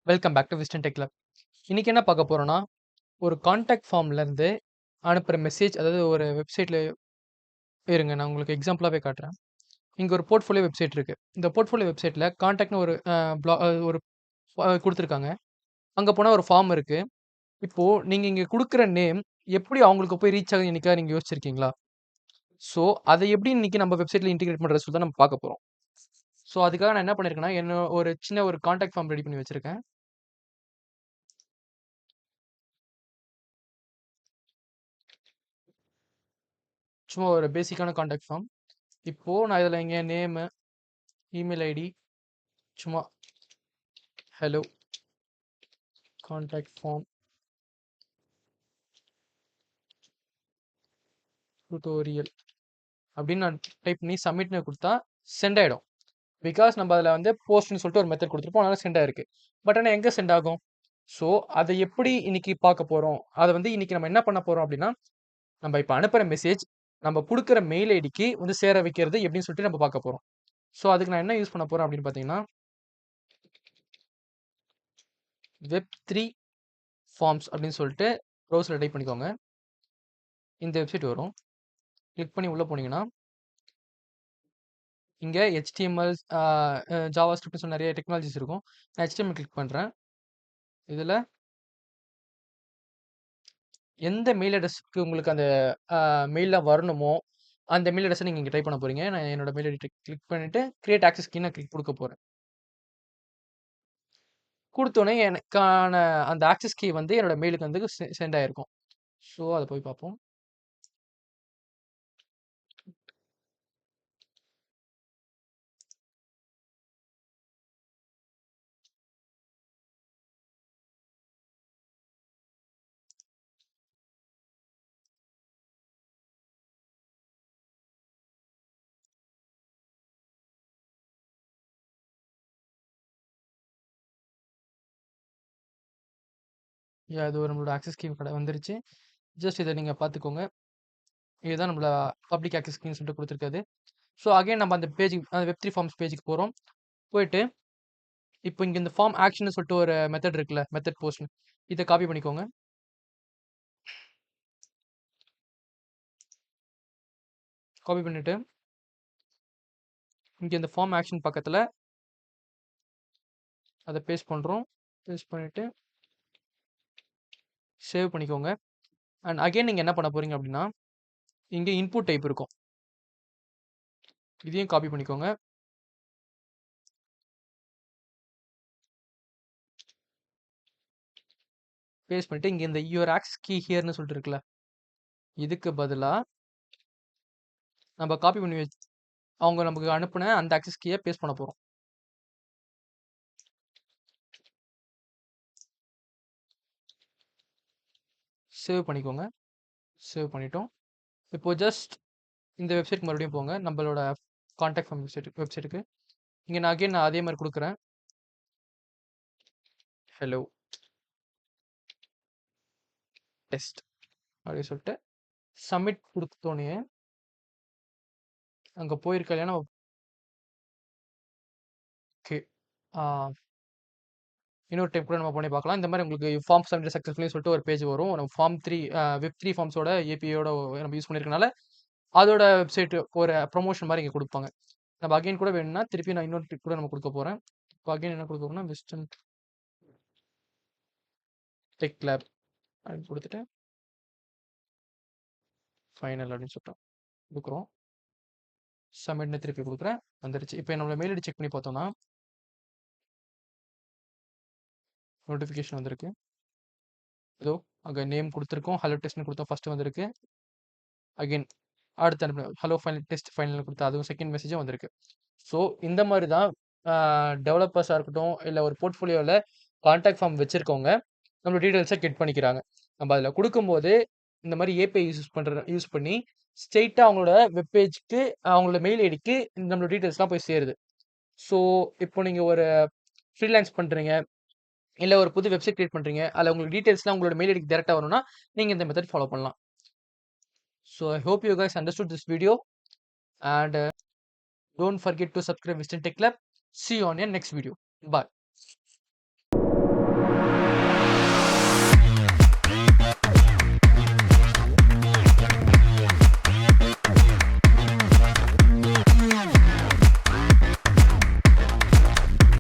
Welcome back to Wisden tech club. இன்னைக்கு என்ன பார்க்க போறோம்னா, ஒரு கான்டாக்ட் ஃபார்ம்ல இருந்து அனுப்புற மெசேஜ், அதாவது ஒரு வெப்சைட்ல இருங்க நான் உங்களுக்கு எக்ஸாம்பிளாவே காட்டுறேன். இங்க ஒரு போர்ட்ஃபோலியோ வெப்சைட் இருக்கு. இந்த போர்ட்ஃபோலியோ வெப்சைட்ல கான்டாக்ட்னு ஒரு ஒரு குடுத்துருக்காங்க. அங்க போனா ஒரு ஃபார்ம் இருக்கு. இப்போ நீங்க இங்க குடுக்குற நேம் எப்படி அவங்களுக்கு போய் ரீச் ஆகுதுன்னு என்னைக்காவது நீங்க யோசிச்சிருக்கீங்களா? ஸோ அத எப்படி இன்னைக்கு நம்ம வெப்சைட்ல இன்டிகிரேட் பண்றது சொல்லி தான் நம்ம பார்க்க போறோம். ஸோ அதுக்காக நான் என்ன பண்ணியிருக்கேன்னா, ஒரு சின்ன ஒரு கான்டாக்ட் ஃபார்ம் ரெடி பண்ணி வச்சிருக்கேன். சும்மா ஒரு பேசிக்கான கான்டாக்ட் ஃபார்ம். இப்போ நான் இதுல இங்க நேமு, இமெயில் ஐடி, சும்மா ஹலோ கான்டாக்ட் ஃபார்ம் டுட்டோரியல் அப்படின்னு நான் டைப் பண்ணி சப்மிட்னு கொடுத்தா சென்ட் ஆயிடும். பிகாஸ் நம்ம அதில் வந்து போஸ்ட்னு சொல்லிட்டு ஒரு மெத்தட் கொடுத்துருப்போம், அதனால சென்ட் ஆயிருக்கு. பட் ஆனால் எங்கே சென்ட் ஆகும்? ஸோ அதை எப்படி இன்னைக்கு பார்க்க போகிறோம், அதை வந்து இன்னைக்கு நம்ம என்ன பண்ண போகிறோம் அப்படின்னா, நம்ம இப்போ அனுப்புகிற மெசேஜ் நம்ம கொடுக்குற மெயில் ஐடிக்கு வந்து சேர வைக்கிறது எப்படின்னு சொல்லிட்டு நம்ம பார்க்க போகிறோம். ஸோ அதுக்கு நான் என்ன யூஸ் பண்ண போகிறேன் அப்படின்னு பார்த்தீங்கன்னா, Web3 ஃபார்ம்ஸ் அப்படின்னு சொல்லிட்டு ப்ரௌசரில் டைப் பண்ணிக்கோங்க. இந்த வெப்சைட் வரும். கிளிக் பண்ணி உள்ளே போனீங்கன்னா, இங்கே HTML, ஜாவா ஸ்கிரிப்ட்னு சொல்லி நிறைய டெக்னாலஜிஸ் இருக்கும். நான் HTML கிளிக் பண்ணுறேன். இதில் எந்த மெயில் அட்ரஸ்க்கு உங்களுக்கு அந்த மெயிலில் வரணுமோ அந்த மெயில் அட்ரஸை நீங்கள் இங்கே டைப் பண்ண போகிறீங்க. நான் என்னோட மெயில் ஐடி கிளிக் பண்ணிவிட்டு கிரியேட் ஆக்சஸ் கீ நான் கிளிக் கொடுக்க போகிறேன். கொடுத்தோன்னே எனக்கான அந்த ஆக்சஸ் கீ வந்து என்னோட மெயிலுக்கு வந்து சென்ட் ஆகிருக்கும். ஸோ அதை போய் பார்ப்போம். இது ஒரு நம்மளோட ஆக்சஸ் கீ கடை வந்துருச்சு. ஜஸ்ட் இதை நீங்கள் பார்த்துக்கோங்க. இதுதான் நம்மளோட பப்ளிக் ஆக்சஸ் கீன்னு சொல்லிட்டு கொடுத்துருக்காது. ஸோ அகைன் நம்ம அந்த பேஜுக்கு, அந்த Web3 ஃபார்ம்ஸ் பேஜுக்கு போகிறோம். போயிட்டு இப்போ இங்கே இந்த ஃபார்ம் ஆக்ஷன் சொல்லிட்டு ஒரு மெத்தட் இருக்குல்ல, மெத்தட் போஸ்ட், இதை காப்பி பண்ணிக்கோங்க. காப்பி பண்ணிவிட்டு இங்கே இந்த ஃபார்ம் ஆக்ஷன் பக்கத்தில் அதை பேஸ்ட் பண்ணுறோம். பேஸ்ட் பண்ணிவிட்டு சேவ் பண்ணிக்கோங்க. அண்ட் அகைன் நீங்கள் என்ன பண்ண போகிறீங்க அப்படின்னா, இங்கே இன்புட் டைப் இருக்கும். இதையும் காப்பி பண்ணிக்கோங்க. பேஸ்ட் பண்ணிட்டு இங்கே இந்த யுவர் ஆக்சஸ் கீ ஹியர்னு சொல்லிட்டு இருக்குல்ல, இதுக்கு பதிலாக நம்ம காப்பி பண்ணி அவங்க நமக்கு அனுப்புன அந்த ஆக்சஸ் கீயை பேஸ்ட் பண்ண போகிறோம். சேவ் பண்ணிக்கோங்க. சேவ் பண்ணிட்டோம். இப்போ ஜஸ்ட் இந்த வெப்சைட் மறுபடியும் போங்க, நம்மளோட கான்டாக்ட் ஃபார்ம் வெப்சைட்டுக்கு. இங்கே நான் அகைன் அதே மாதிரி கொடுக்குறேன். ஹலோ டெஸ்ட் அப்படின்னு சொல்லிட்டு சப்மிட் கொடுத்தோன்னே அங்கே போயிருக்க இல்லையா நம்ம. ஓகே, இன்னொரு டைம் கூட நம்ம பண்ணி பார்க்கலாம். இந்த மாதிரி உங்களுக்கு ஃபார்ம் சப்மிட் சக்ஸஸ்ஃபுல்லி சொல்லிட்டு ஒரு பேஜ் வரும். நம்ம Web3 ஃபார்ம்ஸோட ஏபிஐயோட நம்ம யூஸ் பண்ணியிருக்கனால அதோட வெப்சைட் ஒரு ப்ரொமோஷன் மாதிரி இங்கே கொடுப்பாங்க. நம்ம அகைன் கூட வேணும்னா திருப்பி நான் இன்னொரு டிப் கூட நம்ம கொடுக்க போகிறேன். இப்போ அகைன் என்ன கொடுக்க போகிறோம்னா, விஸ்டன் டெக் லேப் அப்படின்னு கொடுத்துட்டு ஃபைனல் அப்படின்னு சொல்லிட்டோம் கொடுக்குறோம். சப்மிட்னு திருப்பி கொடுக்குறேன். வந்துருச்சு. இப்போ நம்மளோட மெயில் ஐடி செக் பண்ணி பார்த்தோம்னா நோட்டிஃபிகேஷன் வந்திருக்கு. ஏதோ அங்கே நேம் கொடுத்துருக்கோம், ஹலோ டெஸ்ட்னு கொடுத்தோம், ஃபஸ்ட்டு வந்திருக்கு. அகைன் அடுத்து அனுப்ப ஹலோ ஃபைனல் டெஸ்ட் ஃபைனல் கொடுத்தா அதுவும் செகண்ட் மெசேஜும் வந்திருக்கு. ஸோ இந்த மாதிரி தான் டெவலப்பர்ஸாக இருக்கட்டும், இல்லை ஒரு போர்ட்ஃபோலியோவில் கான்டாக்ட் ஃபார்ம் வச்சுருக்கவங்க நம்மளோட டீட்டெயில்ஸை கெட் பண்ணிக்கிறாங்க. நம்ம அதில் கொடுக்கும்போது இந்த மாதிரி ஏபிஐ யூஸ் பண்ணி ஸ்ட்ரெயிட்டாக அவங்களோட வெப்பேஜ்க்கு, அவங்களோட மெயில் ஐடிக்கு நம்மளோட டீட்டெயில்ஸ்லாம் போய் சேருது. ஸோ இப்போ நீங்கள் ஒரு ஃப்ரீலான்ஸ் பண்ணுறீங்க, இல்லை ஒரு புது வெப்சைட் கிரியேட் பண்ணுறீங்க, அதில் உங்களுக்கு டீட்டெயில்ஸ்லாம் உங்களோட மெயில் ஐடிக்கு டேரெக்டாக வரணும்னா நீங்கள் இந்த மெத்தட் ஃபாலோ பண்ணலாம். So I hope you guys understood this video, and don't forget to subscribe Western Tech Lab. See you on your next video. Bye.